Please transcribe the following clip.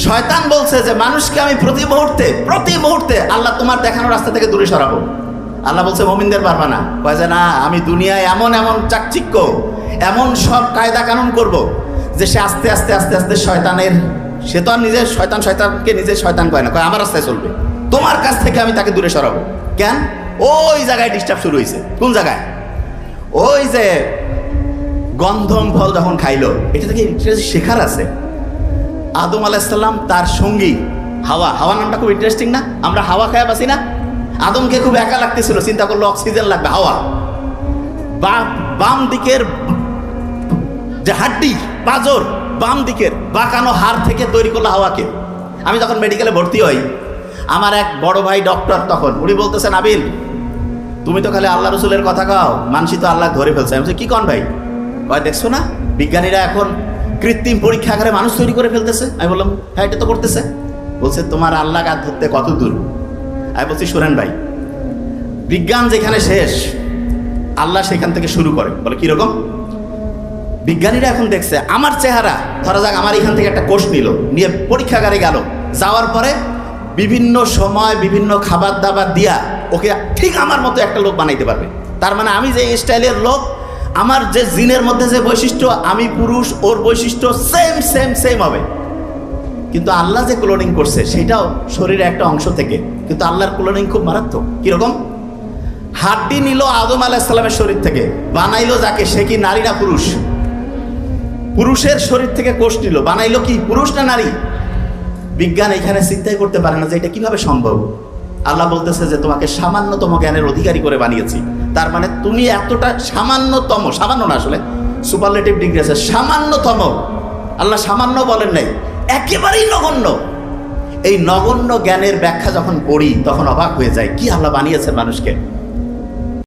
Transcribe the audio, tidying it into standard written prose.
শয়তান বলছে যে মানুষকে আমি প্রতি মুহূর্তে আল্লাহ তোমার দেখানো রাস্তা থেকে দূরে সরাবো। আল্লাহ বলছে মুমিনদের পারবা না। কয় যে না, আমি দুনিয়ায় এমন চাকচিক্য, এমন সব কায়দা কানুন করব যে সে আস্তে আস্তে সে তো আর নিজের শয়তানকে নিজের শয়তান কয় না, কয় আমার রাস্তায় চলবে। তোমার কাছ থেকে আমি তাকে দূরে সরাবো। কেন? ওই জায়গায় ডিস্টার্ব শুরু হয়েছে। কোন জায়গায়? ওই যে গন্ধম ফল যখন খাইলো, এটা থেকে শেখার আছে। আদম আলাইহিস সালাম তার সঙ্গী হাওয়া নামটা খুব ইন্টারেস্টিং না? আমরা হাওয়া খায়া বাসি না? আদমকে খুব একা লাগতেছিল, চিন্তা করলো অক্সিজেন লাগবে। হাওয়া বাম দিকের যে হাড্ডি পাঁজর, বাম দিকের বাঁকানো হাড় থেকে তৈরি করলো হাওয়াকে। আমি যখন মেডিকেলে ভর্তি হই, আমার এক বড় ভাই ডক্টর, তখন উনি বলতেছেন, আবিল তুমি তো খালি আল্লাহ রসুলের কথা কাও, মানসি তো আল্লাহ ধরে ফেলছে। আমি বলছি কি কন ভাই? কয় দেখছো না বিজ্ঞানীরা এখন কৃত্রিম পরীক্ষাগারে মানুষ তৈরি করে ফেলতেছে। আমি বললাম হ্যাঁ, এটা তো করতেছে। বলছে তোমার আল্লাহ গাছ ধরতে কত দূর? আমি বলছি শোনেন ভাই, বিজ্ঞান যেখানে শেষ, আল্লাহ সেখান থেকে শুরু করে। বলে কিরকম? বিজ্ঞানীরা এখন দেখছে আমার চেহারা, ধরা যাক আমার এখান থেকে একটা কোষ নিয়ে পরীক্ষাগারে গেল, যাওয়ার পরে বিভিন্ন সময় বিভিন্ন খাবার দাবার দিয়া ওকে ঠিক আমার মতো একটা লোক বানাইতে পারবে। তার মানে আমি যে স্টাইলের লোক, আমার যে জিনের মধ্যে যে বৈশিষ্ট্য, আমি পুরুষ, ওর বৈশিষ্ট্য সেম হবে। কিন্তু আল্লাহ যে ক্লোনিং করছে সেটাও শরীরের একটা অংশ থেকে, কিন্তু আল্লাহর ক্লোনিং খুব মারাত্মক। কিরকম? হাড্ডি নিল আদম আলাইহিস সালামের শরীর থেকে, বানাইলো যাকে, সে কি নারী না পুরুষ? পুরুষের শরীর থেকে কোষ নিল, বানাইলো কি পুরুষ না নারী? বিজ্ঞান এখানে চিন্তাই করতে পারে না যে এটা কিভাবে সম্ভব। আল্লাহ বলতেছে যে তোমাকে সামান্যতম জ্ঞানের অধিকারী করে বানিয়েছি। তার মানে তুমি এতটা সামান্য না, আসলে সুপারলেটিভ ডিগ্রি আছে, সামান্যতম। আল্লাহ সামান্য বলেন নাই, একেবারেই নগণ্য। এই নগণ্য জ্ঞানের ব্যাখ্যা যখন পড়ি তখন অবাক হয়ে যায়, কি আল্লাহ বানিয়েছেন মানুষকে।